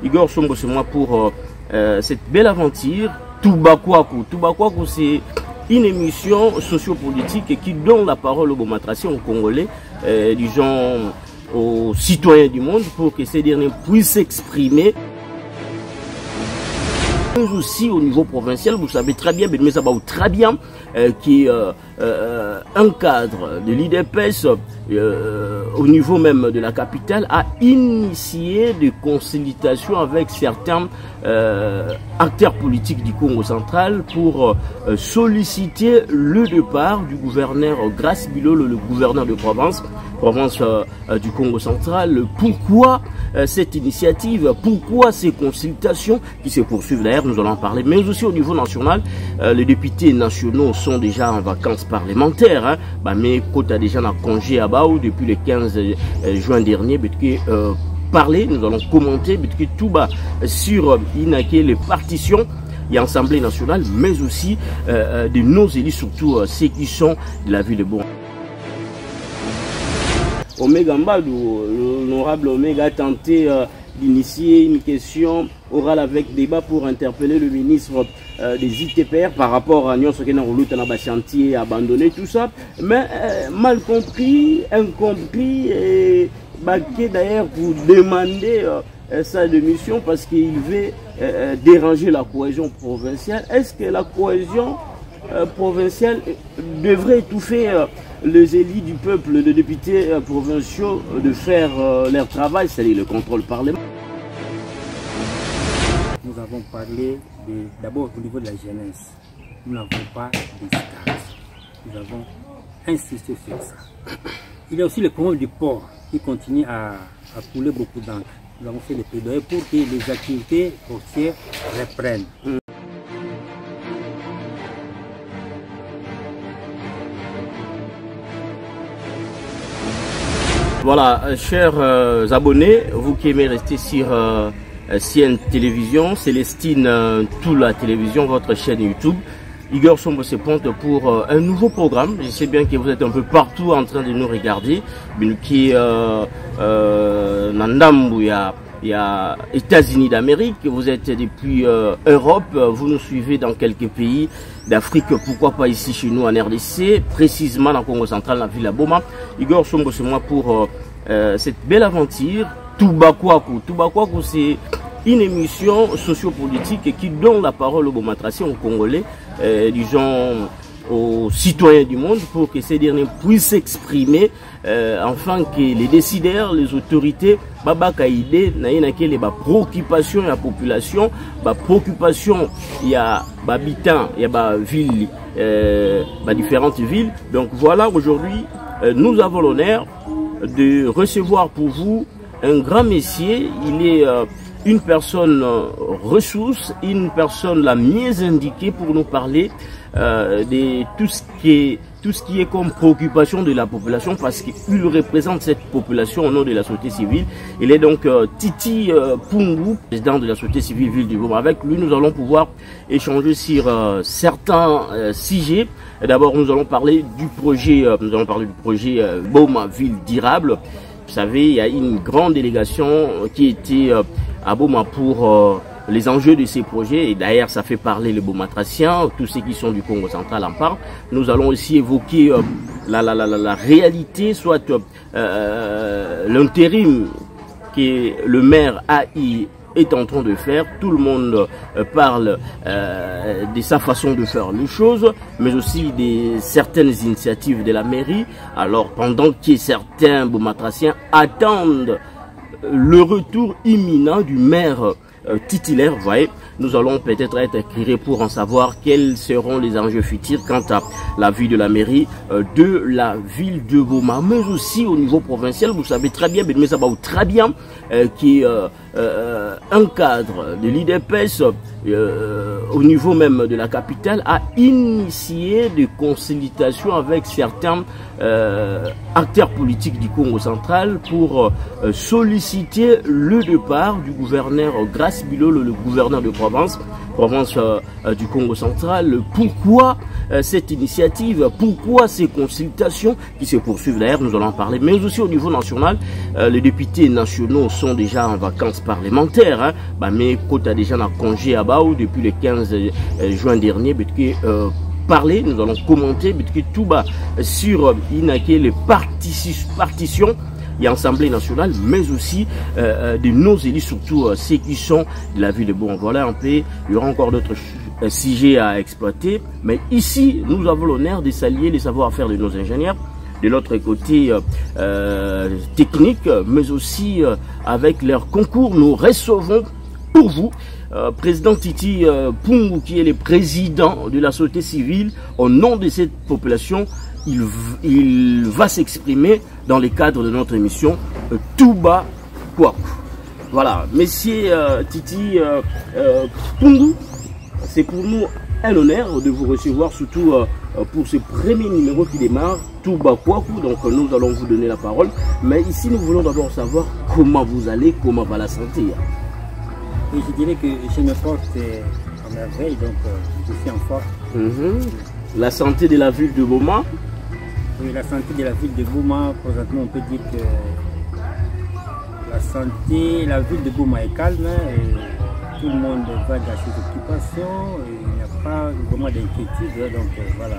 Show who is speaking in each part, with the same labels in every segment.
Speaker 1: Igor Sombo, c'est moi pour cette belle aventure. Toubakwaku. Toubakwaku, c'est une émission sociopolitique qui donne la parole aux Bomatraciens, aux Congolais, disons aux citoyens du monde, pour que ces derniers puissent s'exprimer. Mais aussi au niveau provincial, vous savez très bien, très bien, qui est un cadre de l'IDPS au niveau même de la capitale, a initié des consultations avec certains acteurs politiques du Congo central pour solliciter le départ du gouverneur Grace Bilolo, le gouverneur de province du Congo central. Pourquoi cette initiative? Pourquoi ces consultations qui se poursuivent d'ailleurs, nous allons en parler, mais aussi au niveau national. Les députés nationaux sont déjà en vacances parlementaires. Mais Kota déjà en congé à Bao depuis le 15 juin dernier. Parler, nous allons commenter tout bas sur les partitions et l'Assemblée nationale, mais aussi de nos élus, surtout ceux qui sont de la ville de Bon. Omega Mbadou, l'honorable Omega a tenté d'initier une question orale avec débat pour interpeller le ministre des ITPR par rapport à Nyon Sokena Rouloutana chantier abandonné, tout ça, mais mal compris, incompris, et baqué d'ailleurs pour demander sa démission parce qu'il veut déranger la cohésion provinciale. Est-ce que la cohésion provinciale devrait étouffer les élus du peuple, les députés provinciaux, de faire leur travail, c'est-à-dire le contrôle parlementaire?
Speaker 2: Nous avons parlé d'abord au niveau de la jeunesse. Nous n'avons pas de stades. Nous avons insisté sur ça. Il y a aussi le problème du port qui continue à couler beaucoup d'encre. Nous avons fait des plaidoyers pour que les activités portières reprennent.
Speaker 1: Voilà, chers abonnés, vous qui aimez rester sur CN Télévision, Célestine Toula Télévision, votre chaîne YouTube, Igor Sombo se pointe pour un nouveau programme. Je sais bien que vous êtes un peu partout en train de nous regarder, mais qui Nandambu, il y a États-Unis d'Amérique, vous êtes depuis Europe, vous nous suivez dans quelques pays d'Afrique, pourquoi pas ici chez nous en RDC, précisément dans le Congo central, la ville de Boma. Igor Sombo, c'est moi pour cette belle aventure. Toubakwaku. Toubakwaku, c'est une émission sociopolitique qui donne la parole aux Bomatraciens, aux Congolais, disons aux citoyens du monde, pour que ces derniers puissent s'exprimer, afin que les décideurs, les autorités, Babakaïde, les préoccupations de la population, préoccupations, il y a habitants, il y a villes, différentes villes. Donc voilà, aujourd'hui, nous avons l'honneur de recevoir pour vous un grand messier. Il est une personne ressource, une personne la mieux indiquée pour nous parler de tout ce qui est comme préoccupation de la population, parce qu'il représente cette population au nom de la société civile. Il est donc Titi Pungu, président de la société civile Ville du Boma. Avec lui, nous allons pouvoir échanger sur certains sujets. D'abord, nous allons parler du projet, Boma Ville durable. Vous savez, il y a une grande délégation qui était à Boma pour les enjeux de ces projets, et d'ailleurs ça fait parler les Bomatraciens, tous ceux qui sont du Congo central en parlent. Nous allons aussi évoquer la réalité, soit l'intérim que le maire AI est en train de faire. Tout le monde parle de sa façon de faire les choses, mais aussi de certaines initiatives de la mairie. Alors pendant que certains Bomatraciens attendent le retour imminent du maire titulaire, vous voyez, nous allons peut-être être éclairés pour en savoir quels seront les enjeux futurs quant à la vie de la mairie de la ville de Boma, mais aussi au niveau provincial. Vous savez très bien, qui est un cadre de l'IDPS au niveau même de la capitale, a initié des consultations avec certains acteurs politiques du Congo central pour solliciter le départ du gouverneur Grace Bilolo, le gouverneur de province province du Congo central. Pourquoi cette initiative? Pourquoi ces consultations qui se poursuivent? D'ailleurs, nous allons en parler. Mais aussi au niveau national, les députés nationaux sont déjà en vacances parlementaires. Hein. Mais quand a déjà un congé à Bao depuis le 15 juin dernier, parler, nous allons commenter tout bas sur les partitions et Assemblée nationale, mais aussi de nos élus, surtout ceux qui sont de la ville de Boma. Voilà un peu, il y aura encore d'autres sujets à exploiter, mais ici, nous avons l'honneur de saluer les savoir-faire de nos ingénieurs, de l'autre côté technique, mais aussi avec leur concours, nous recevons pour vous président Titi Pungu, qui est le président de la société civile. Au nom de cette population, il va s'exprimer dans le cadre de notre émission Touba Kwaku. Voilà, monsieur Titi Pungu, c'est pour nous un honneur de vous recevoir, surtout pour ce premier numéro qui démarre, Touba Kwaku. Donc nous allons vous donner la parole. Mais ici, nous voulons d'abord savoir comment vous allez, comment va la santé.
Speaker 2: Et je dirais que je me porte en merveille, donc je suis en forme.
Speaker 1: La santé de la ville de Boma?
Speaker 2: Oui, la santé de la ville de Boma, présentement on peut dire que la ville de Boma est calme, et tout le monde va dans ses occupations, et il n'y a pas vraiment d'inquiétude, donc voilà.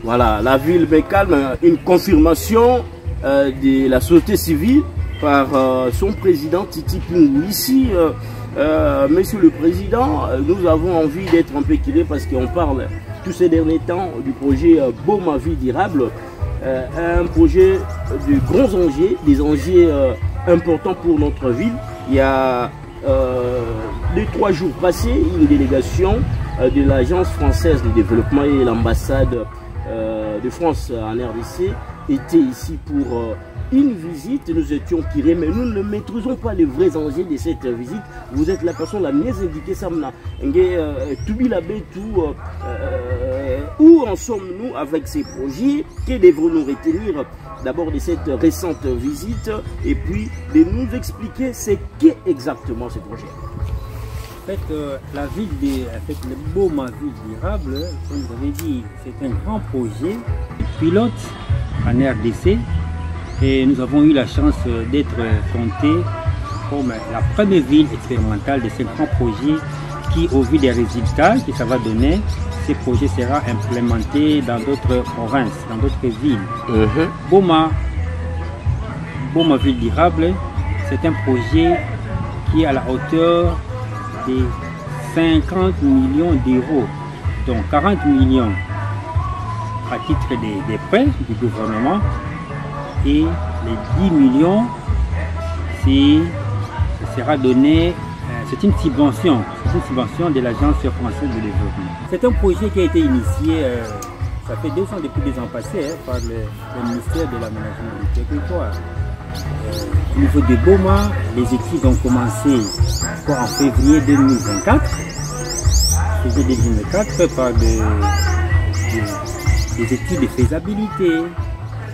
Speaker 1: Voilà, la ville est calme, une confirmation de la société civile par son président Titi Pungu. Ici, monsieur le président, nous avons envie d'être un peu équilibré parce qu'on parle tous ces derniers temps du projet Boma Vie Durable, un projet de grands enjeux, des enjeux importants pour notre ville. Il y a les 3 jours passés, une délégation de l'Agence française de développement et l'ambassade de France en RDC était ici pour une visite. Nous étions tirés, mais nous ne maîtrisons pas les vrais enjeux de cette visite. Vous êtes la personne la mieux indiquée, Samna. Où en sommes-nous avec ces projets? Que devrons-nous retenir d'abord de cette récente visite, et puis de nous expliquer c'est qu'est exactement ce projet?
Speaker 2: En fait, le Boma Vie Durable, comme vous avez dit, c'est un grand projet pilote en RDC. Et nous avons eu la chance d'être comptés comme la première ville expérimentale de ce grand projet qui, au vu des résultats que ça va donner, ce projet sera implémenté dans d'autres provinces, dans d'autres villes. Boma Ville Durable, c'est un projet qui est à la hauteur de 50 millions d'euros, dont 40 millions à titre des prêts du gouvernement, et les 10 millions, ça sera donné, c'est une subvention de l'Agence française de développement. C'est un projet qui a été initié, ça fait 2 ans, depuis 2 ans passés, par le ministère de l'Aménagement du Territoire. Au niveau de Boma, les études ont commencé en février 2024, par des études de faisabilité.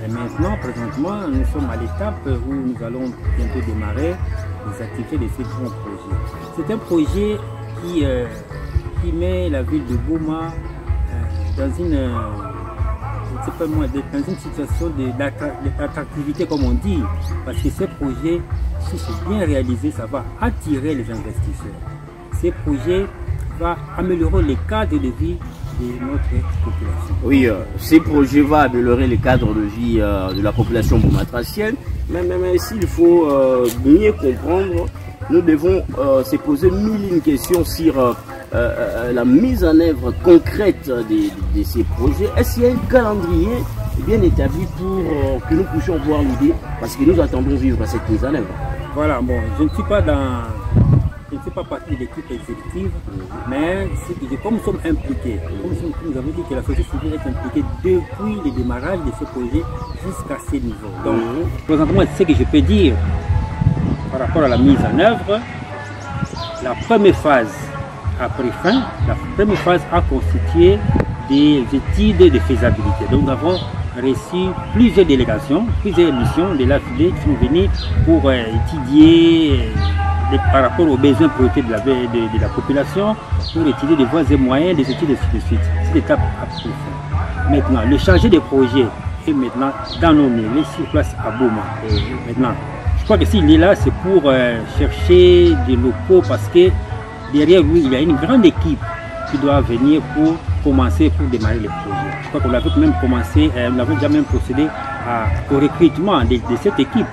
Speaker 2: Et maintenant, présentement, nous sommes à l'étape où nous allons bientôt démarrer les activités de ce grand projet. C'est un projet qui met la ville de Boma dans une situation d'attractivité, comme on dit, parce que ce projet, si c'est bien réalisé, ça va attirer les investisseurs. Ce projet va améliorer les cadres de vie de notre population.
Speaker 1: Oui, ces projets vont améliorer les cadres de vie de la population bomatracienne, mais s'il faut mieux comprendre, nous devons se poser 1000 questions sur la mise en œuvre concrète de ces projets. Est-ce qu'il y a un calendrier bien établi pour que nous puissions voir l'idée, parce que nous attendons vivre cette mise en œuvre?
Speaker 2: Voilà, bon, je ne suis pas partie de l'équipe exécutive, mais comme nous sommes impliqués, comme nous avons dit que la société civile est impliquée depuis le démarrage de ce projet jusqu'à ce niveau. Donc, présentement, ce que je peux dire par rapport à la mise en œuvre, la première phase a pris fin. La première phase a constitué des études de faisabilité. Donc, nous avons reçu plusieurs délégations, plusieurs missions de l'affilée qui sont venues pour étudier par rapport aux besoins prioritaires de la population, pour étudier des voies et moyens, des études de suite. C'est l'étape à faire. Maintenant, le chargé de projet est maintenant dans nos mêlées sur place à Boma. Maintenant, je crois que s'il est là, c'est pour chercher des locaux parce que derrière lui, il y a une grande équipe qui doit venir pour commencer, pour démarrer les projets. Je crois qu'on avait même commencé, on avait déjà même procédé au recrutement de cette équipe.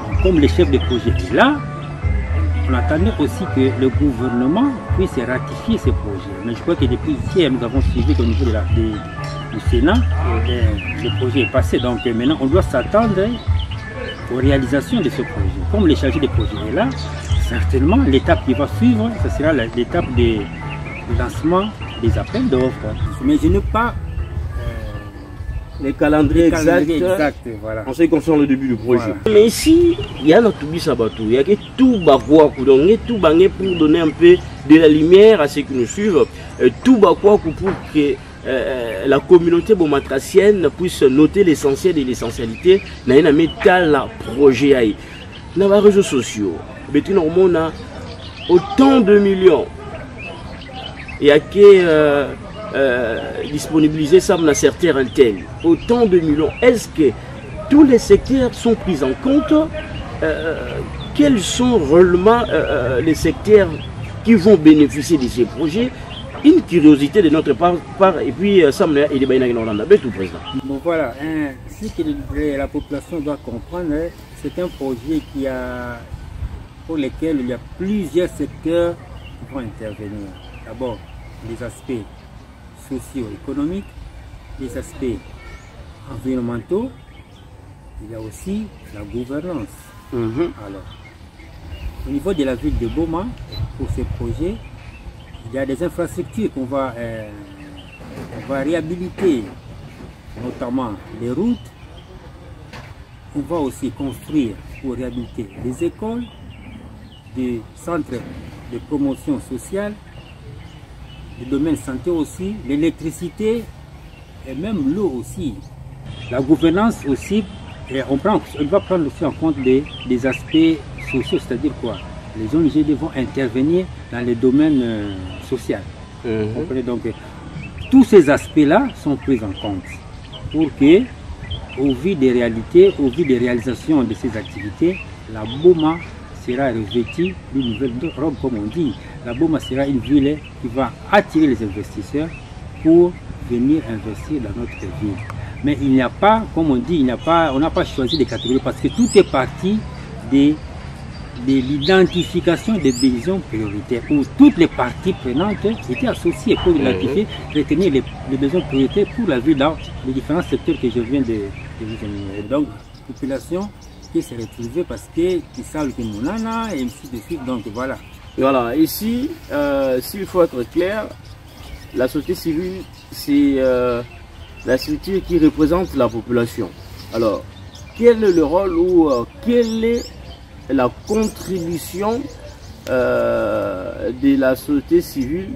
Speaker 2: Donc, comme le chef de projet est là, on attendait aussi que le gouvernement puisse ratifier ces projets. Mais je crois que depuis hier, nous avons suivi qu'au niveau du Sénat, le projet est passé. Donc maintenant, on doit s'attendre aux réalisations de ce projet. Comme le chargé de projet est là, certainement, l'étape qui va suivre, ce sera l'étape du lancement des appels d'offres. Mais je n'ai pas
Speaker 1: les calendriers exacts,
Speaker 2: voilà.
Speaker 1: En ce qui concerne le début du projet.
Speaker 2: Voilà.
Speaker 1: Mais ici, il y a notre Bisabatou, il y a que tout bakwa pour donner un peu de la lumière à ceux qui nous suivent, tout bakwa pour que la communauté bomatracienne puisse noter l'essentiel et l'essentialité dans un métal projet. Dans les réseaux sociaux, on a autant de millions. Il y a que disponibiliser ça dans certains intel. Autant de millions. Est-ce que tous les secteurs sont pris en compte? Quels sont réellement les secteurs qui vont bénéficier de ces projets? Une curiosité de notre part et puis ça me dit tout président.
Speaker 2: Bon voilà, ce que la population doit comprendre, c'est un projet pour lequel il y a plusieurs secteurs qui vont intervenir. D'abord, les aspects socio-économiques, les aspects environnementaux, il y a aussi la gouvernance. Alors, au niveau de la ville de Boma, pour ces projets, il y a des infrastructures qu'on va réhabiliter, notamment les routes. On va aussi construire pour réhabiliter des écoles, des centres de promotion sociale, le domaine santé aussi, l'électricité et même l'eau aussi. La gouvernance aussi, on va prendre aussi en compte des aspects sociaux, c'est-à-dire quoi? Les ONG vont intervenir dans le domaine social. Donc, tous ces aspects-là sont pris en compte pour que, au vu des réalités, au vu des réalisations de ces activités, la Boma sera revêtue d'une nouvelle robe, comme on dit. La Boma sera une ville qui va attirer les investisseurs pour venir investir dans notre ville. Mais il n'y a pas, comme on dit, on n'a pas choisi des catégories parce que tout est parti de l'identification des besoins prioritaires où toutes les parties prenantes étaient associées pour identifier, retenir les besoins prioritaires pour la ville dans les différents secteurs que je viens de vous énumérer. Donc, la population qui s'est retrouvée parce qu'ils savent que Mounana et ainsi de suite. Donc, voilà.
Speaker 1: Voilà, ici, s'il faut être clair, la société civile, c'est la structure qui représente la population. Alors, quel est le rôle ou quelle est la contribution de la société civile?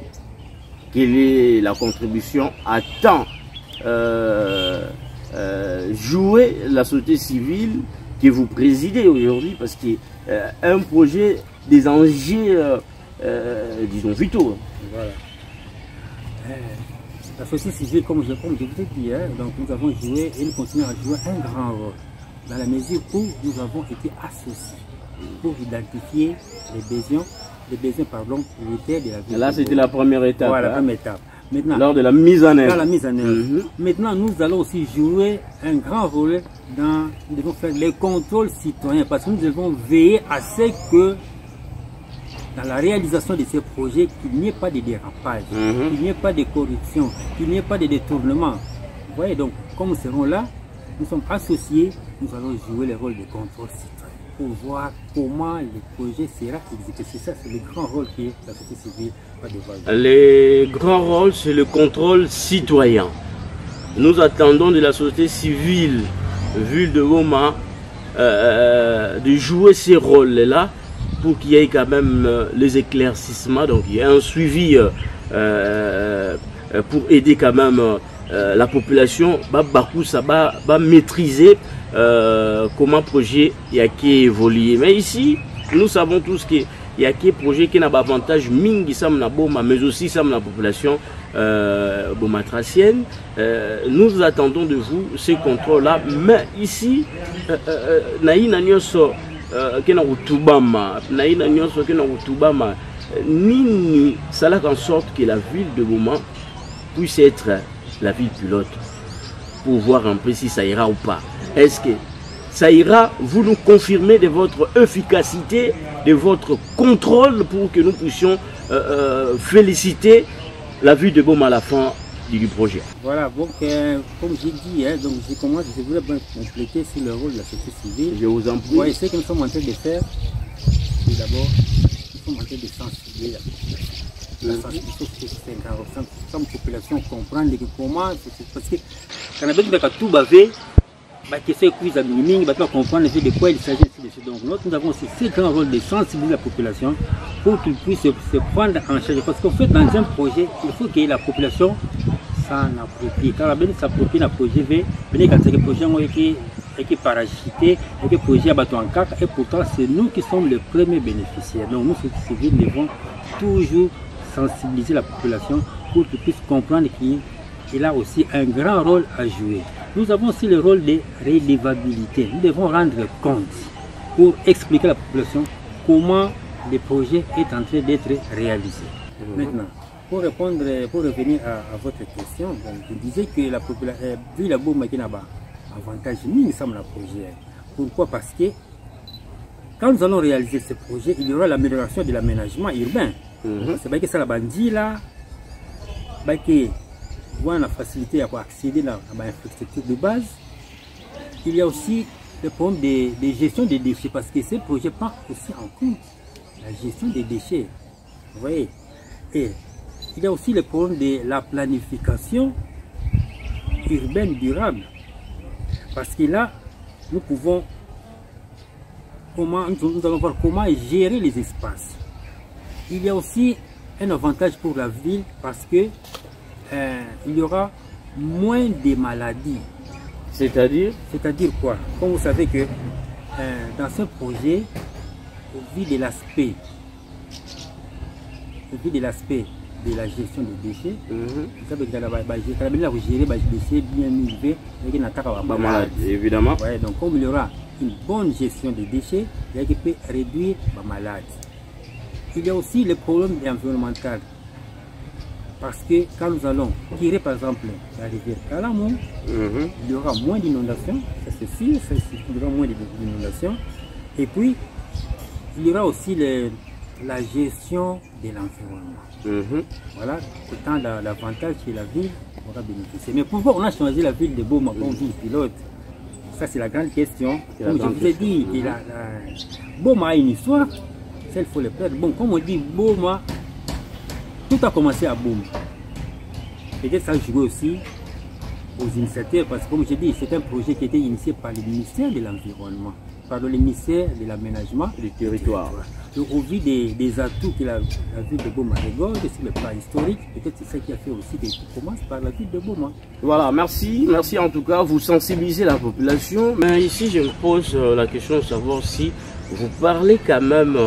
Speaker 1: Quelle est la contribution à temps jouer la société civile que vous présidez aujourd'hui? Parce que un projet des enjeux, disons, vitaux.
Speaker 2: Voilà. La société civile, comme je vous ai dit, donc nous avons joué et nous continuons à jouer un grand rôle dans la mesure où nous avons été associés pour identifier les besoins prioritaires de la ville.
Speaker 1: Là, c'était la première étape.
Speaker 2: Voilà, la première étape. Maintenant,
Speaker 1: lors de la mise en œuvre.
Speaker 2: Dans la mise en œuvre. Maintenant, nous allons aussi jouer un grand rôle nous devons faire les contrôles citoyens parce que nous devons veiller à ce que dans la réalisation de ces projets, qu'il n'y ait pas de dérapage, qu'il n'y ait pas de corruption, qu'il n'y ait pas de détournement. Vous voyez, donc, comme nous serons là, nous sommes associés, nous allons jouer le rôle de contrôle citoyen pour voir comment le projet sera exécuté. C'est ça, c'est le grand rôle que la société civile va devoir jouer.
Speaker 1: Le grand rôle, c'est le contrôle citoyen. Nous attendons de la société civile, ville de Boma, de jouer ces rôles-là pour qu'il y ait quand même les éclaircissements, donc il y a un suivi pour aider quand même la population, ça va maîtriser comment le projet a qui évolué. Mais ici, nous savons tous qu'il y a des projets qui ont un avantage mingi mais aussi la population bomatracienne. Nous attendons de vous ces contrôles-là. Mais ici, Nini, ça là en sorte que la ville de Boma puisse être la ville pilote pour voir un peu si ça ira ou pas. Est-ce que ça ira? Vous nous confirmez de votre efficacité, de votre contrôle pour que nous puissions féliciter la ville de Boma à la fin du projet.
Speaker 2: Voilà, donc comme j'ai dit, hein, donc je voulais compléter sur le rôle de la société civile.
Speaker 1: Je vous en prie.
Speaker 2: Ouais, ce que nous sommes en train de faire, c'est d'abord, nous sommes en train de sensibiliser la sensibilisation, c'est une population comprendre comment, parce que quand on a tout bavé, que c'est cuise à minimum, on va comprendre de quoi il s'agit. Donc nous avons aussi ce grand rôle de sensibiliser la population pour qu'ils puissent se prendre en charge. Parce qu'en fait, dans un projet, il faut que la population s'en approprie. Quand la personne s'approprie le projet, quand c'est un projet qui est parachuté, qui est projet à bâton en cac, et pourtant c'est nous qui sommes les premiers bénéficiaires. Donc nous, société civile, devons toujours sensibiliser la population pour qu'ils puissent comprendre qu'il a aussi un grand rôle à jouer. Nous avons aussi le rôle de redevabilité. Nous devons rendre compte pour expliquer à la population comment le projet est en train d'être réalisé. Maintenant, pour revenir à votre question, donc, je disais que la population, vu la Boma qui n'a pas avantage, nous sommes le projet. Pourquoi? Parce que quand nous allons réaliser ce projet, il y aura l'amélioration de l'aménagement urbain. C'est vrai que ça la bandit là, que on a la facilité à accéder à l'infrastructure de base. Il y a aussi le problème de gestion des déchets, parce que ce projet prend aussi en compte la gestion des déchets. Vous voyez? Et il y a aussi le problème de la planification urbaine durable. Parce que là, nous allons voir comment gérer les espaces. Il y a aussi un avantage pour la ville parce que il y aura moins de maladies.
Speaker 1: C'est-à-dire
Speaker 2: quoi? Comme vous savez que dans ce projet, au vu de l'aspect de la gestion des déchets, vous savez que vous gérez les déchets bien élevés et
Speaker 1: évidemment.
Speaker 2: Ouais, donc comme il y aura une bonne gestion des déchets, il peut réduire la maladie. Il y a aussi le problème environnemental. Parce que quand nous allons tirer par exemple la rivière Kalamou, il y aura moins d'inondations, ça c'est sûr, il y aura moins d'inondations. Et puis, il y aura aussi la gestion de l'environnement. Voilà, autant l'avantage que la ville aura bénéficié. Mais pourquoi on a changé la ville de Boma comme ville pilote? Ça c'est la grande question. Comme je vous ai dit, Boma a une histoire, ça il faut le perdre. Bon, comme on dit Boma, tout a commencé à Boma. Peut-être ça joue aussi aux initiateurs, parce que comme je dis, c'est un projet qui était initié par le ministère de l'Environnement, par le ministère de l'Aménagement
Speaker 1: du territoire.
Speaker 2: Au vu des atouts que la ville de Boma regorge sur le plan historique, peut-être c'est ça qui a fait aussi que tout commence par la ville de Boma.
Speaker 1: Voilà, merci en tout cas, vous sensibilisez la population. Mais ici, je me pose la question de savoir si vous parlez quand même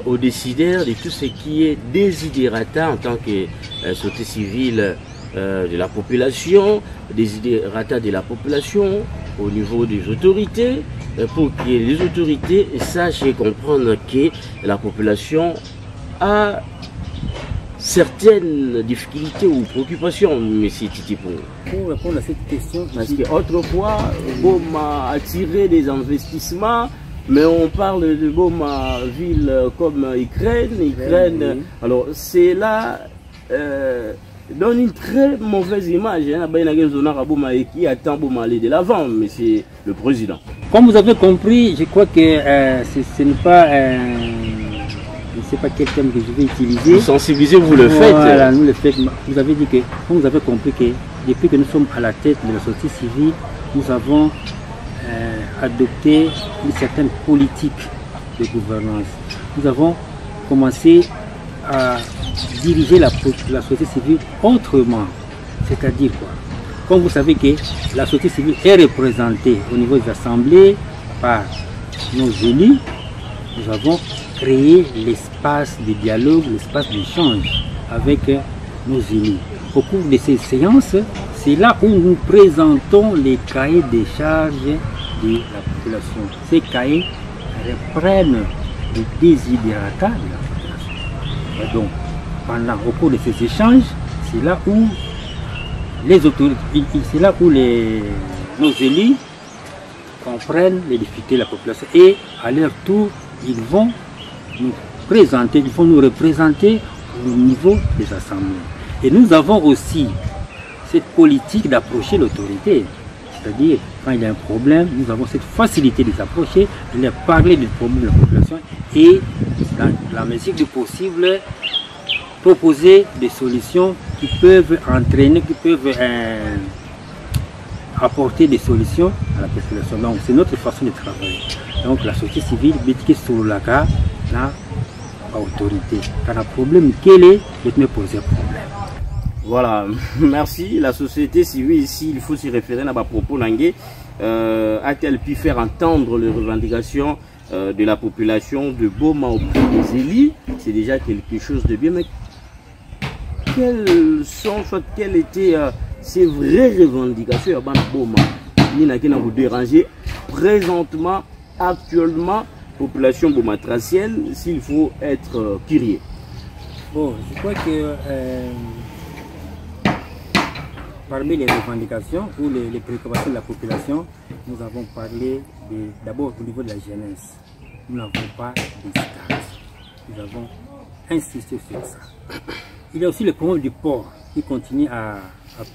Speaker 1: aux décideurs de tout ce qui est désidérata en tant que société civile de la population, désidérata de la population au niveau des autorités, pour que les autorités sachent et comprennent que la population a certaines difficultés ou préoccupations, M. Titipo.
Speaker 2: Pour répondre à cette question,
Speaker 1: parce qu'autrefois, Boma a attiré des investissements. Mais on parle de Boma ville comme Ukraine. Oui. Alors c'est là donne une très mauvaise image. Qui attend Boma aller de l'avant, mais c'est le président.
Speaker 2: Comme vous avez compris, je crois que ce n'est pas je ne sais pas quel terme que je vais utiliser.
Speaker 1: Vous sensibilisez, vous le faites.
Speaker 2: Voilà, nous le faisons. Vous avez dit que, comme vous avez compris que depuis que nous sommes à la tête de la société civile, nous avons adopté une certaine politique de gouvernance. Nous avons commencé à diriger la société civile autrement. C'est-à-dire quoi? Comme vous savez que la société civile est représentée au niveau des assemblées par nos élus, nous avons créé l'espace de dialogue, l'espace d'échange avec nos élus. Au cours de ces séances, c'est là où nous présentons les cahiers des charges de la population. Ces cahiers reprennent les desiderata de la population. Et donc, au cours de ces échanges, c'est là où les autorités, c'est là où nos élus comprennent les difficultés de la population et à leur tour, ils vont nous présenter, ils vont nous représenter au niveau des assemblées. Et nous avons aussi cette politique d'approcher l'autorité. C'est-à-dire, quand il y a un problème, nous avons cette facilité de les approcher, de leur parler du problème de la population et, dans la mesure du possible, proposer des solutions qui peuvent entraîner, qui peuvent apporter des solutions à la population. Donc, c'est notre façon de travailler. Donc, la société civile, Bétike Sololaka, la autorité. Quand un problème, quel est, je vais me poser un problème.
Speaker 1: Voilà, merci. La société civile ici, il faut s'y référer à ma propos Nangé. A-t-elle pu faire entendre les revendications de la population de Boma auprès des élus? C'est déjà quelque chose de bien, mais quelles sont, soit quelles étaient ces vraies revendications à Boma? Qui vous déranger présentement, actuellement, population bomatracienne, s'il faut être curieux?
Speaker 2: Bon, je crois que parmi les revendications ou les préoccupations de la population, nous avons parlé d'abord au niveau de la jeunesse. Nous n'avons pas de stade. Nous avons insisté sur ça. Il y a aussi le problème du port qui continue à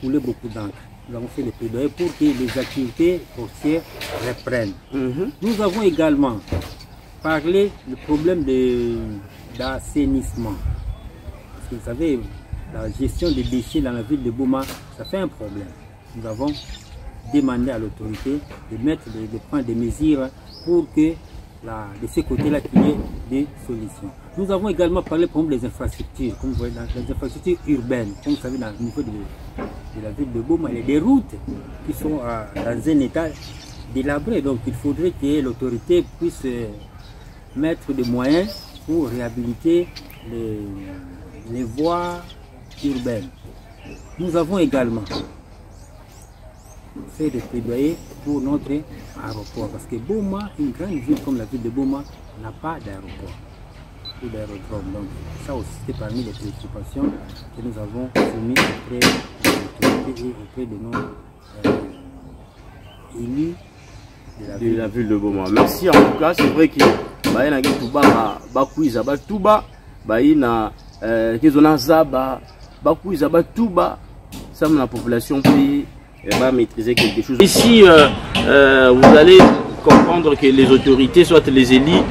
Speaker 2: couler beaucoup d'encre. Nous avons fait le plaidoyer pour que les activités portières reprennent. Nous avons également parlé du problème d'assainissement. Parce que vous savez, la gestion des déchets dans la ville de Boma, ça fait un problème. Nous avons demandé à l'autorité de prendre des mesures pour que de ce côté-là, qu'il y ait des solutions. Nous avons également parlé du problème des infrastructures, comme vous voyez, dans les infrastructures urbaines. Comme vous savez, au niveau de la ville de Boma, il y a des routes qui sont dans un état délabré. Donc il faudrait que l'autorité puisse mettre des moyens pour réhabiliter les voies urbaines. Nous avons également fait des plaidoyers pour notre aéroport, parce que Boma, une grande ville comme la ville de Boma, n'a pas d'aéroport ou d'aérodrome. Donc ça aussi, c'était parmi les préoccupations que nous avons soumises auprès de l'autorité et auprès de nos élus de la ville de Boma.
Speaker 1: Merci en tout cas, c'est vrai que Baïna Gituba, Bakouiza, Batuba, Baïna Kizonazaba, Bakouiza, Batuba, ça la population peut maîtriser quelque chose. Ici, vous allez comprendre que les autorités, soit les élus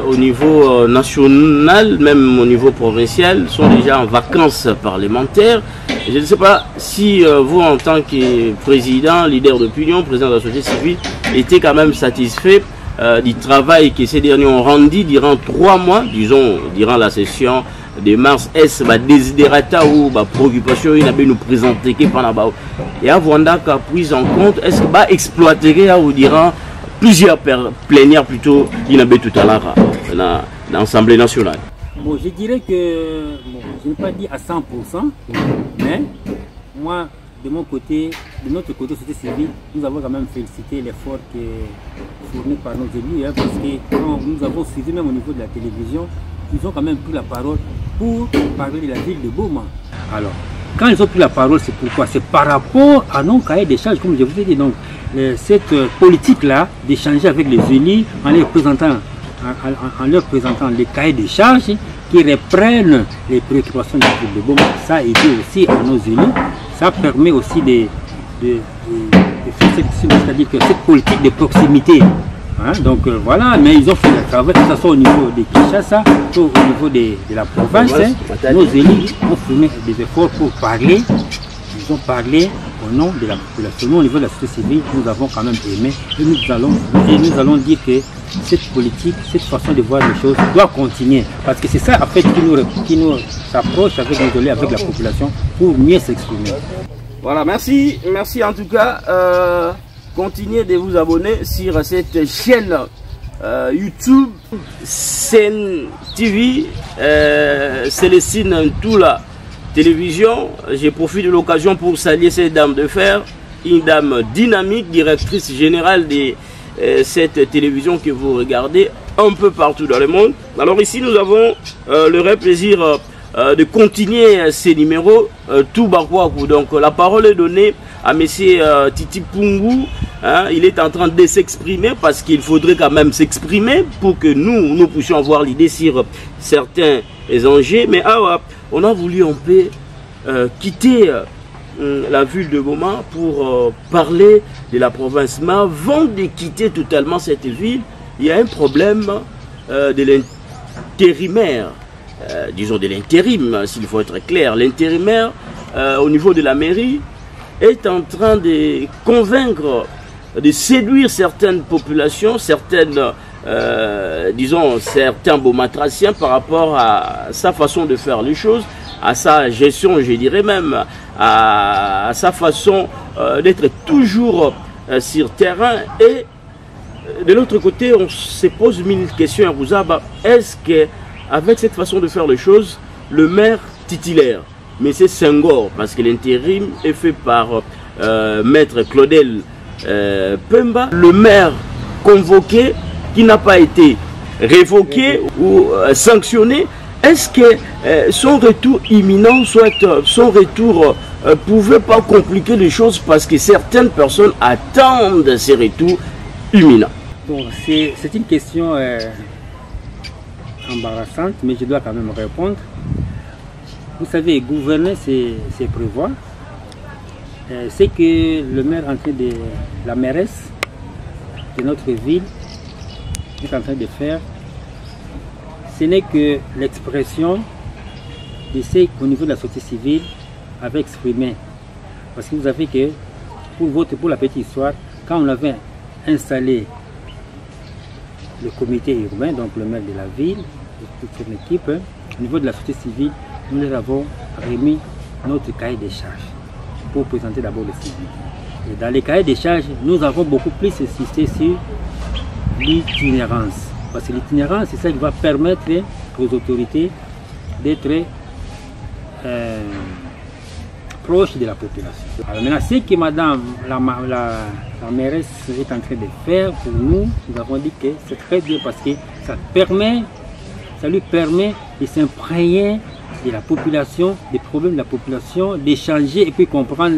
Speaker 1: au niveau national, même au niveau provincial, sont déjà en vacances parlementaires. Je ne sais pas si vous, en tant que président, leader d'opinion, président de la société civile, étiez quand même satisfait du travail que ces derniers ont rendu durant 3 mois, disons, durant la session de mars. Est-ce que desiderata ou préoccupation il a nous présenté pendant et avant qu'à prise en compte, est-ce que exploiter ou durant plusieurs plénières plutôt il a tout à l'heure dans l'Assemblée nationale?
Speaker 2: Bon, je dirais que je n'ai pas dit à 100%, mais moi, de mon côté, de notre côté société civile, nous avons quand même félicité l'effort qui est fourni par nos élus, parce que quand nous avons suivi même au niveau de la télévision, ils ont quand même pris la parole pour parler de la ville de Boma. Alors, quand ils ont pris la parole, c'est pourquoi? C'est par rapport à nos cahiers d'échange, comme je vous ai dit. Donc, cette politique-là, d'échanger avec les élus en leur présentant les cahiers de charges qui reprennent les préoccupations de la ville de Boma, ça a aidé aussi à nos élus. Ça permet aussi de faire c'est-à-dire que cette politique de proximité. Hein, donc voilà, mais ils ont fait le travail, que ce soit au niveau de Kinshasa, ou au niveau de la province. Nos élus ont fait des efforts pour parler. Ils ont parlé au nom de la population. Nous, au niveau de la société civile, nous avons quand même aimé et nous allons dire que cette politique, cette façon de voir les choses doit continuer. Parce que c'est ça en fait qui nous approche avec nos élus, avec la population pour mieux s'exprimer.
Speaker 1: Voilà, merci en tout cas. Continuez de vous abonner sur cette chaîne YouTube, Sen TV, Célestine Ntoula Télévision. Je profite de l'occasion pour saluer cette dame de fer, une dame dynamique, directrice générale de cette télévision que vous regardez un peu partout dans le monde. Alors ici, nous avons le vrai plaisir de continuer ces numéros tout Bakwaku. Donc la parole est donnée à monsieur Titi Pungu. Hein, il est en train de s'exprimer parce qu'il faudrait quand même s'exprimer pour que nous puissions avoir l'idée sur certains enjeux. Mais on a voulu un peu quitter la ville de Goma pour parler de la province. Mais avant de quitter totalement cette ville, il y a un problème de l'intérimaire. Disons de l'intérim, s'il faut être clair. L'intérimaire, au niveau de la mairie, est en train de convaincre, de séduire certaines populations, disons, certains Bomatraciens par rapport à sa façon de faire les choses, à sa gestion, je dirais même, à sa façon d'être toujours sur terrain. Et de l'autre côté, on se pose mille questions à Rouzaba. Est-ce que avec cette façon de faire les choses, le maire titulaire, mais c'est Senghor, parce que l'intérim est fait par maître Claudel Pemba, le maire convoqué, qui n'a pas été révoqué ou sanctionné, est-ce que son retour imminent, soit son retour pouvait pas compliquer les choses parce que certaines personnes attendent ces retours imminents?
Speaker 2: Bon, c'est une question embarrassante, mais je dois quand même répondre. Vous savez, gouverner, c'est prévoir. C'est que le maire en train de la mairesse de notre ville est en train de faire, ce n'est que l'expression de ce qu'au niveau de la société civile avait exprimé. Parce que vous savez que pour la petite histoire, quand on avait installé le comité urbain, donc le maire de la ville, toute son équipe, au niveau de la société civile, nous leur avons remis notre cahier des charges pour présenter d'abord le civisme. Et dans les cahiers des charges, nous avons beaucoup plus insisté sur l'itinérance. Parce que l'itinérance, c'est ça qui va permettre aux autorités d'être proches de la population. Alors maintenant, ce que madame la mairesse est en train de faire pour nous, nous avons dit que c'est très bien parce que ça lui permet de s'imprégner de la population, des problèmes de la population, d'échanger et puis comprendre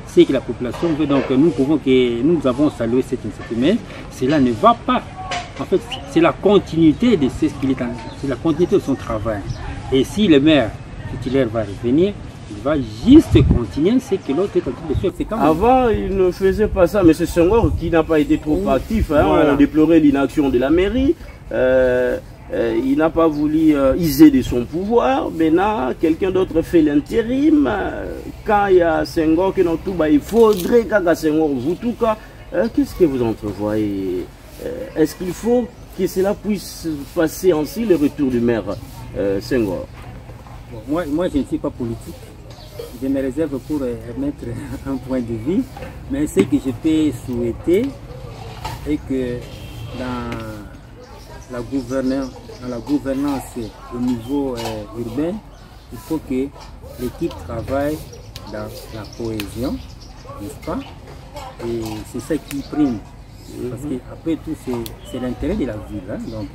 Speaker 2: ce que la population veut. Donc nous avons salué cette initiative, mais cela ne va pas. En fait, c'est la continuité de ce qu'il est, c'est la continuité de son travail. Et si le maire titulaire va revenir, il va juste continuer ce que l'autre est en train de faire.
Speaker 1: Avant, il ne faisait pas ça, mais c'est Senghor qui n'a pas été trop actif. Hein. Voilà. On déplorait l'inaction de la mairie. Il n'a pas voulu user de son pouvoir. Maintenant, quelqu'un d'autre fait l'intérim. Quand il y a Senghor qui n'a tout, il faudrait qu'à Senghor, vous tout cas, qu'est-ce que vous entrevoyez? Est-ce qu'il faut que cela puisse passer ainsi le retour du maire Senghor?
Speaker 2: Bon, moi, je ne suis pas politique. Je me réserve pour émettre un point de vue. Mais ce que je peux souhaiter est que dans la gouvernance au niveau urbain, il faut que l'équipe travaille dans la cohésion, n'est-ce pas? Et c'est ça qui prime. Parce qu'après tout, c'est l'intérêt de la ville. Hein? Donc,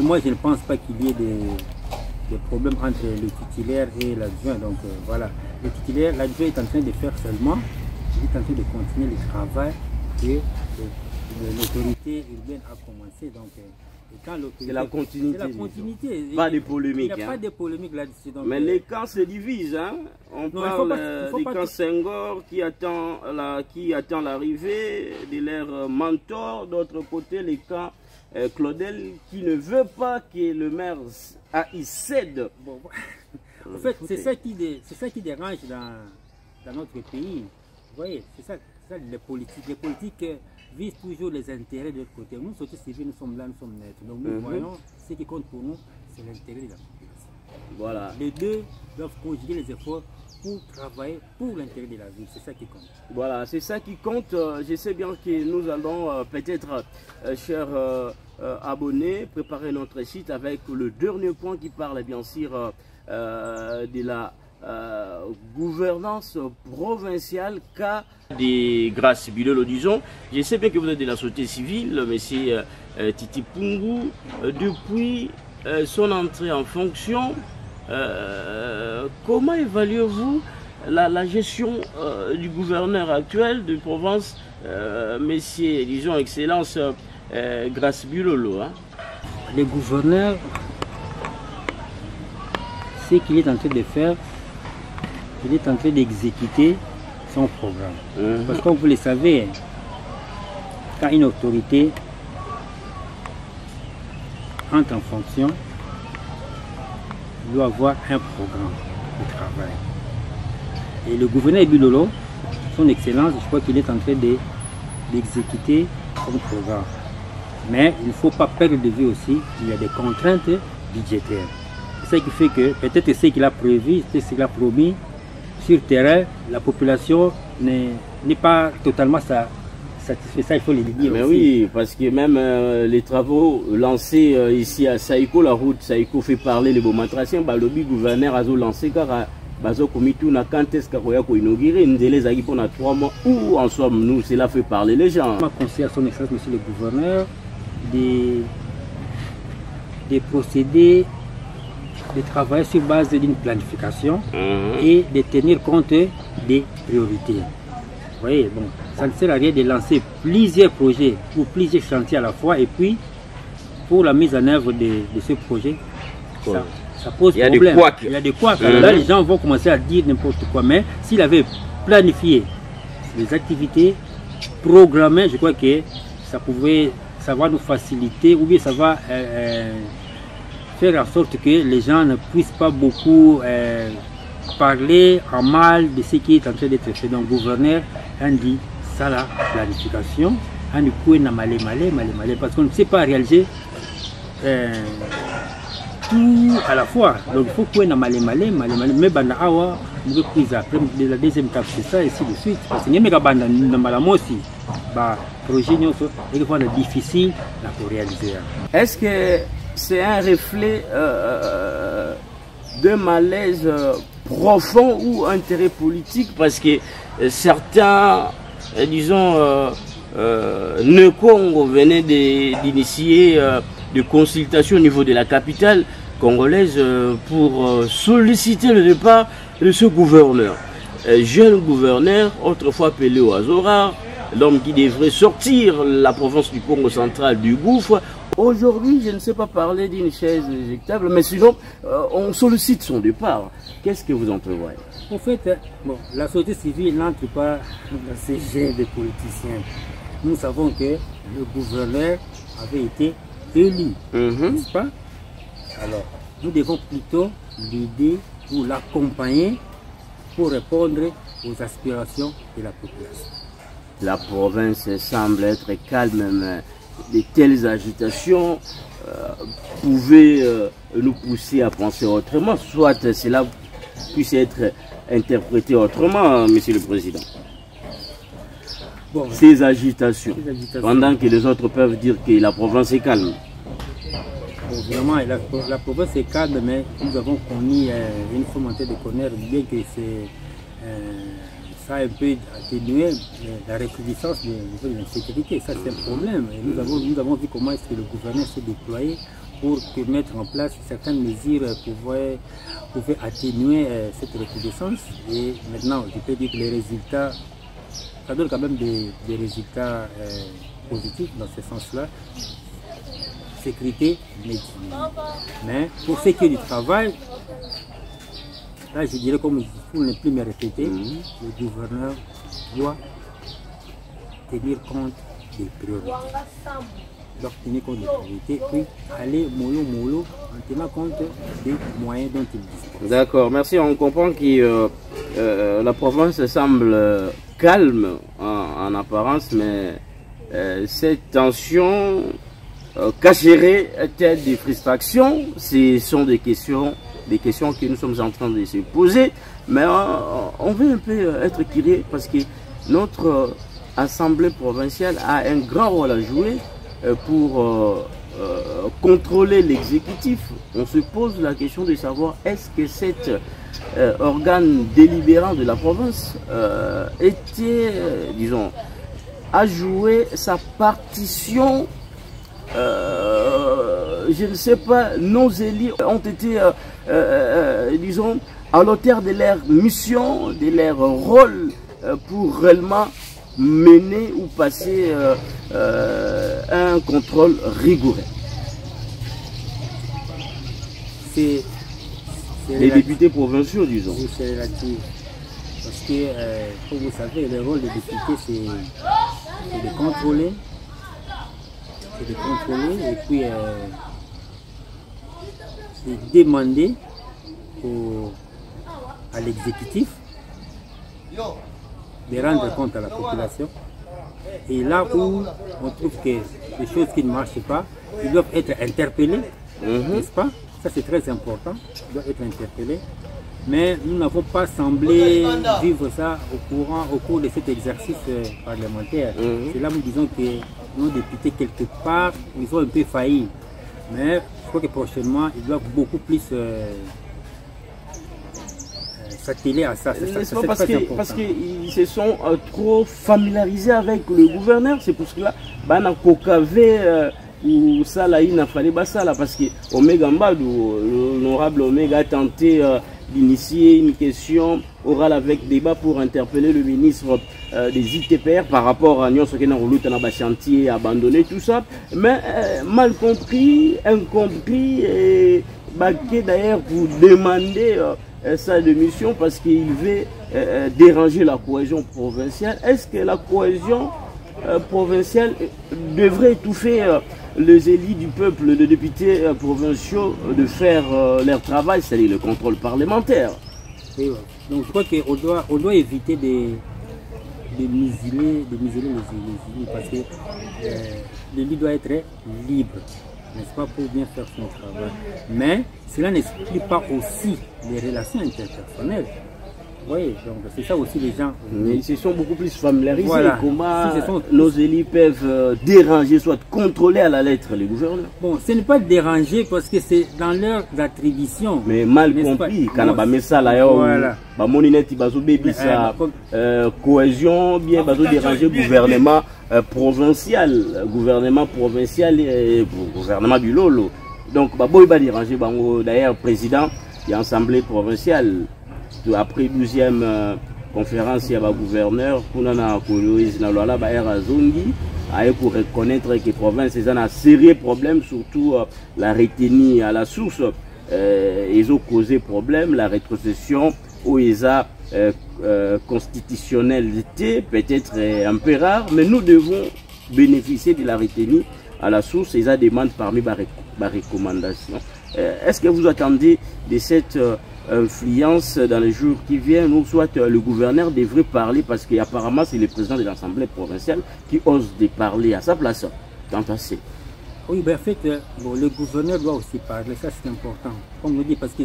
Speaker 2: moi, je ne pense pas qu'il y ait des problèmes entre le titulaire et l'adjoint. Donc, voilà. Le titulaire, l'adjoint est en train de faire seulement, il est en train de continuer le travail que l'autorité urbaine a commencé. Donc,
Speaker 1: c'est la continuité.
Speaker 2: C'est la continuité.
Speaker 1: Pas de polémique.
Speaker 2: Il n'y a pas de polémique là-dessus.
Speaker 1: Mais les camps se divisent. Hein? On parle des camps Senghor qui attend l'arrivée de leur mentor. D'autre côté, les camps Claudel qui ne veut pas que le maire il cède.
Speaker 2: Bon, en fait, c'est ça qui dérange dans notre pays. Vous voyez, c'est ça les politiques. Les politiques visent toujours les intérêts de l'autre côté. Nous, société civile, nous sommes là, nous sommes nets. Donc nous voyons, ce qui compte pour nous, c'est l'intérêt de la population.
Speaker 1: Voilà.
Speaker 2: Les deux doivent conjuguer les efforts pour travailler pour l'intérêt de la ville. C'est ça qui compte.
Speaker 1: Voilà, c'est ça qui compte. Je sais bien que nous allons peut-être, cher abonnés, préparez notre site avec le dernier point qui parle bien sûr de la gouvernance provinciale cas des Grace Bilolo, disons. Je sais bien que vous êtes de la société civile, monsieur Titi Pungu, depuis son entrée en fonction, comment évaluez-vous la gestion du gouverneur actuel de Provence, monsieur, disons, Excellence Grace Bilolo, hein?
Speaker 2: Le gouverneur, ce qu'il est en train de faire, il est en train d'exécuter son programme. Parce que comme vous le savez, quand une autorité entre en fonction, il doit avoir un programme de travail. Et le gouverneur Bilolo, son excellence, je crois qu'il est en train d'exécuter son programme. Mais il ne faut pas perdre de vue aussi qu'il y a des contraintes budgétaires. C'est ça qui fait que peut-être ce qu'il a prévu, ce qu'il a promis, sur terrain, la population n'est pas totalement satisfaite. Ça, il faut le dire.
Speaker 1: Mais
Speaker 2: aussi.
Speaker 1: oui, parce que même les travaux lancés ici à Saïko, la route Saïko fait parler les Bomatraciens, le gouverneur a lancé car bazo komituna quand est-ce qu'il a inauguré une délai zaki pendant 3 mois. Où en sommes-nous? Cela fait parler les gens.
Speaker 2: Je conseille à son excellence, monsieur le gouverneur, de procéder, de travailler sur base d'une planification et de tenir compte des priorités. Vous voyez, bon, ça ne sert à rien de lancer plusieurs projets ou plusieurs chantiers à la fois et puis pour la mise en œuvre de ce projet, ça pose problème. Il y a des couacs. Là, les gens vont commencer à dire n'importe quoi. Mais s'il avait planifié les activités, programmées, je crois que ça va nous faciliter ou bien ça va faire en sorte que les gens ne puissent pas beaucoup parler en mal de ce qui est en train d'être fait. Donc, gouverneur, on dit ça la planification, on dit quoi na malé, parce qu'on ne sait pas réaliser tout à la fois. Donc, il faut quoi na malé, mais banda awa, nous prise après la deuxième étape, c'est ça, et ainsi de suite. Parce que n'y a pas de malamosi, projet est difficile à réaliser.
Speaker 1: Est-ce que c'est un reflet de malaise profond ou intérêt politique? Parce que certains, disons, le Congo venait d'initier des consultations au niveau de la capitale congolaise pour solliciter le départ de ce gouverneur. Jeune gouverneur, autrefois appelé au Azora, l'homme qui devrait sortir la province du Congo central du gouffre. Aujourd'hui, je ne sais pas parler d'une chaise éjectable, mais sinon, on sollicite son départ. Qu'est-ce que vous en prévoyez?
Speaker 2: En fait, bon, la société civile n'entre pas dans ces jeux de politiciens. Nous savons que le gouverneur avait été élu, n'est-ce pas? Alors, nous devons plutôt l'aider ou l'accompagner pour répondre aux aspirations de la population.
Speaker 1: La province semble être calme, mais de telles agitations pouvaient nous pousser à penser autrement, soit cela puisse être interprété autrement, Monsieur le Président. Bon, ces agitations, pendant que les autres peuvent dire que la province est calme.
Speaker 2: Bon, vraiment, la province est calme, mais nous avons connu une fois montée de connaître, bien que ça a un peu atténué la recrudescence de l'insécurité. Ça, c'est un problème. Et nous avons vu comment est-ce que le gouvernement s'est déployé pour mettre en place certaines mesures pouvaient atténuer cette recrudescence. Et maintenant, je peux dire que les résultats, ça donne quand même des résultats positifs dans ce sens-là. Sécurité, mais pour ce qui est du travail, là je dirais, comme vous ne plus me répéter, le gouverneur doit tenir compte des priorités. Doit tenir compte des priorités, puis aller mollo en tenant compte des moyens dont il dispose.
Speaker 1: D'accord, merci. On comprend que la province semble calme en apparence, mais cette tension cacherait-elle des frustrations? Ce sont des questions que nous sommes en train de se poser, mais on veut un peu être curieux parce que notre assemblée provinciale a un grand rôle à jouer pour contrôler l'exécutif, on se pose la question de savoir est-ce que cet organe délibérant de la province était, disons, a joué sa partition. Je ne sais pas, nos élus ont été, disons, à l'auteur de leur mission, de leur rôle pour réellement mener ou passer un contrôle rigoureux.
Speaker 2: C'est
Speaker 1: les députés provinciaux, disons.
Speaker 2: C'est relatif. Parce que, comme vous savez, le rôle des députés, c'est de contrôler. C'est de contrôler et puis de demander à l'exécutif de rendre compte à la population. Et là où on trouve que des choses qui ne marchent pas, ils doivent être interpellés, n'est-ce pas? Ça c'est très important, ils doivent être interpellés. Mais nous n'avons pas semblé vivre ça au cours de cet exercice parlementaire. C'est là où nous disons que nos députés, quelque part, ils ont un peu failli. Mais je crois que prochainement, ils doivent beaucoup plus s'atteler à ça.
Speaker 1: Parce qu'ils se sont trop familiarisés avec le gouverneur. C'est pour cela que ou ça là il n'a fallu pas ça là parce que Omega Mbadou, l'honorable Omega a tenté d'initier une question orale avec débat pour interpeller le ministre des ITPR par rapport à ce qui a chantier abandonné, tout ça, mais mal compris, incompris et baqué d'ailleurs pour demander sa démission parce qu'il veut déranger la cohésion provinciale. Est-ce que la cohésion provinciale devrait étouffer les élus du peuple, les députés provinciaux, de faire leur travail, c'est-à-dire le contrôle parlementaire?
Speaker 2: Oui, donc je crois qu'on doit éviter de museler les élus parce que l'élu doit être libre, n'est-ce pas, pour bien faire son travail. Mais cela n'exclut pas aussi les relations interpersonnelles. Oui, donc c'est ça aussi les gens.
Speaker 1: Mais ils se sont beaucoup plus familiarisés.
Speaker 2: Voilà.
Speaker 1: Comment nos élus peuvent déranger, soit contrôler à la lettre les gouverneurs.
Speaker 2: Bon, ce n'est pas déranger parce que c'est dans leurs attributions.
Speaker 1: Mais mal compris. Quand on met ça là, voilà. Cohésion, bien déranger le gouvernement provincial. Gouvernement provincial et gouvernement du Lolo. Donc, il va déranger d'ailleurs président de l'Assemblée provinciale. Après 12e conférence, il y a un gouverneur pour reconnaître que la province a un sérieux problème, surtout la retenue à la source. Ils ont causé problème, la rétrocession où ils ont constitutionnalité, peut-être un peu rare, mais nous devons bénéficier de la retenue à la source. Ils ont demandé parmi les recommandations. Est-ce que vous attendez de cette influence dans les jours qui viennent, ou soit le gouverneur devrait parler parce qu'apparemment c'est le président de l'Assemblée provinciale qui ose de parler à sa place.
Speaker 2: Oui, ben en fait, bon, le gouverneur doit aussi parler, ça c'est important, comme on dit, parce que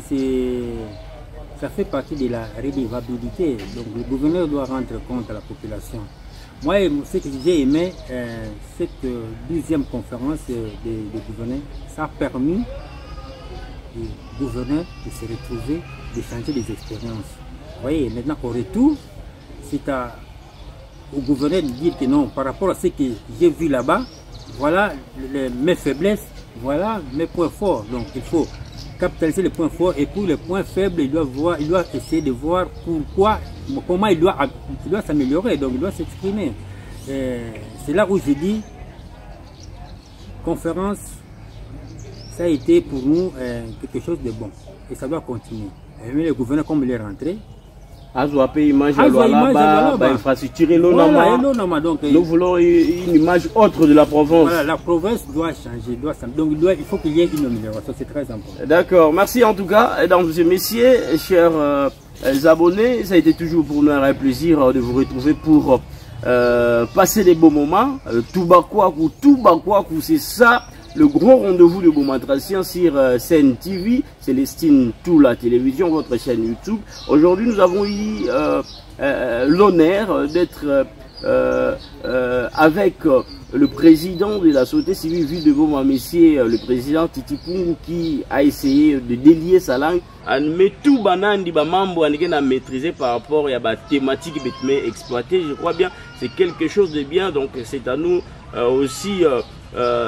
Speaker 2: ça fait partie de la redevabilité. Donc le gouverneur doit rendre compte à la population. Moi, ce que j'ai aimé, cette 12e conférence des gouverneurs, ça a permis aux gouverneurs de se retrouver, de changer des expériences. Vous voyez, maintenant au retour, c'est au gouverneur de dire que non, par rapport à ce que j'ai vu là-bas, voilà mes faiblesses, voilà mes points forts. Donc il faut capitaliser les points forts et pour les points faibles, il doit essayer de voir comment il doit s'améliorer, donc il doit s'exprimer. C'est là où j'ai dit, conférence, ça a été pour nous quelque chose de bon et ça doit continuer. Mais le gouverneur, comme il est rentré, nous
Speaker 1: voulons une image autre de la province.
Speaker 2: Voilà, la province doit changer, donc il faut qu'il y ait une amélioration, c'est très important.
Speaker 1: D'accord, merci en tout cas, mesdames et messieurs, chers abonnés, ça a été toujours pour nous un plaisir de vous retrouver pour passer des beaux moments. Toubakwaku, c'est ça. Le grand rendez-vous de Bomatracien sur Sen TV, Célestine Tout la télévision, votre chaîne YouTube. Aujourd'hui, nous avons eu l'honneur d'être avec le président de la société civile Ville de Goma, monsieur le président Titi Pungu, qui a essayé de délier sa langue, mais tout banandi bamambo a maîtrisé par rapport à la thématique exploitée. Je crois bien c'est quelque chose de bien, donc c'est à nous aussi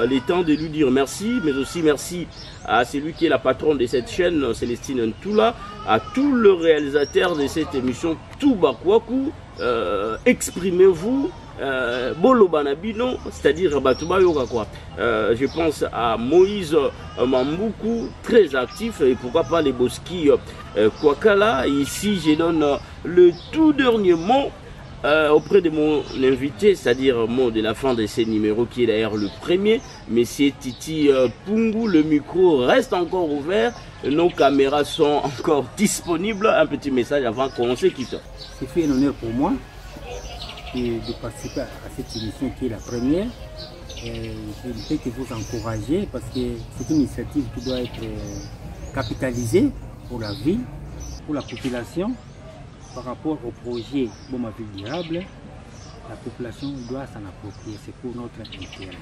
Speaker 1: les temps de lui dire merci, mais aussi merci à celui qui est la patronne de cette chaîne, Célestine Ntoula, à tout le réalisateur de cette émission, Toubakwaku, exprimez-vous, Bolo Banabino, c'est-à-dire Batouba Yoga quoi. Je pense à Moïse Mamboukou, très actif, et pourquoi pas les Boski Kwakala. Ici, je donne le tout dernier mot auprès de mon invité, c'est-à-dire mot de la fin de ces numéros qui est d'ailleurs le premier, Monsieur Titi Pungu. Le micro reste encore ouvert, nos caméras sont encore disponibles. Un petit message avant qu'on se quitte.
Speaker 2: C'est fait un honneur pour moi de participer à cette émission qui est la première. Je ne peux que vous encourager parce que c'est une initiative qui doit être capitalisée pour la ville, pour la population. Par rapport au projet Boma Ville durable, la population doit s'en approprier, c'est pour notre intérêt.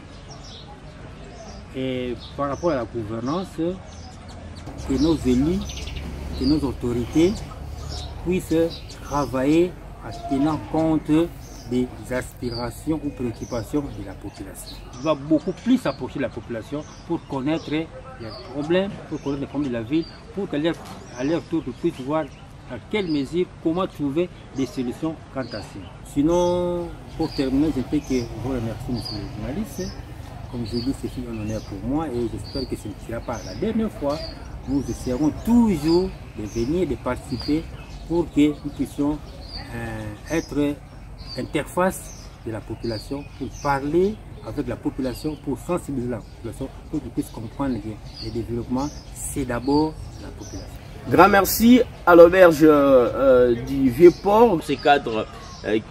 Speaker 2: Et par rapport à la gouvernance, que nos élus, que nos autorités puissent travailler en tenant compte des aspirations ou préoccupations de la population. Il va beaucoup plus approcher la population pour connaître les problèmes, de la ville, pour qu'à leur tour puisse voir à quelle mesure, comment trouver des solutions quant à ça. Sinon, pour terminer, je ne peux que vous remercier, monsieur le journaliste. Comme je dis, c'est un honneur pour moi et j'espère que ce ne sera pas la dernière fois. Nous essaierons toujours de venir, de participer pour que nous puissions être interface de la population, pour parler avec la population, pour sensibiliser la population, pour qu'ils puissent comprendre que le développement, c'est d'abord la population.
Speaker 1: Grand merci à l'auberge du Vieux-Port, ces cadres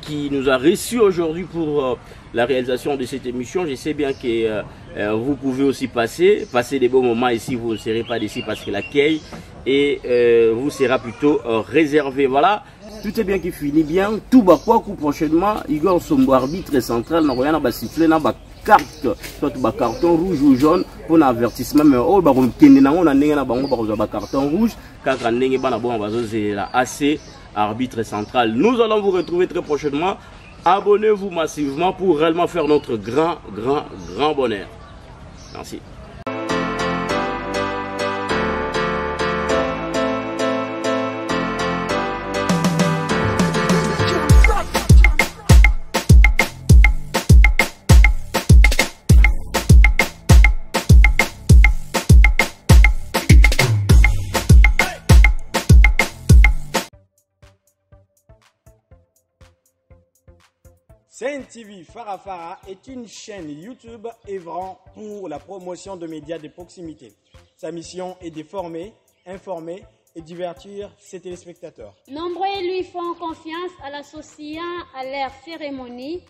Speaker 1: qui nous a reçus aujourd'hui pour la réalisation de cette émission. Je sais bien que vous pouvez aussi passer des bons moments ici, vous ne serez pas d'ici parce que l'accueil vous sera plutôt réservé. Voilà, tout est bien qui finit bien. Tout va quoi prochainement, Igor Sombo, arbitre central, n'a rien à siffler, n'a pas carte, soit carton rouge ou jaune pour l'avertissement, mais oh, on a carton rouge, car on a AC, arbitre central. Nous allons vous retrouver très prochainement. Abonnez-vous massivement pour réellement faire notre grand bonheur. Merci.
Speaker 3: Sen TV Farafara est une chaîne YouTube œuvrant pour la promotion de médias de proximité. Sa mission est de former, informer et divertir ses téléspectateurs.
Speaker 4: Nombreux lui font confiance en l'associant à leur cérémonie.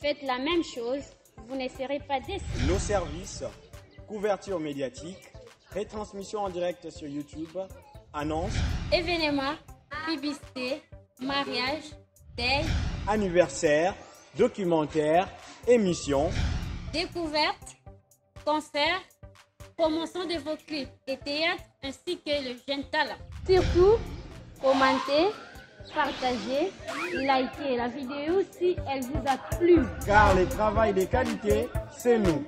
Speaker 4: Faites la même chose, vous ne serez pas déçus.
Speaker 3: Nos services, couverture médiatique, retransmission en direct sur YouTube, annonces,
Speaker 4: événements, publicité, mariage, deuil,
Speaker 3: anniversaire, documentaires, émissions,
Speaker 4: découvertes, concerts, promotion de vos clips et théâtre ainsi que le jeune talent. Surtout, commentez, partagez, likez la vidéo si elle vous a plu.
Speaker 3: Car le travail de qualité, c'est nous.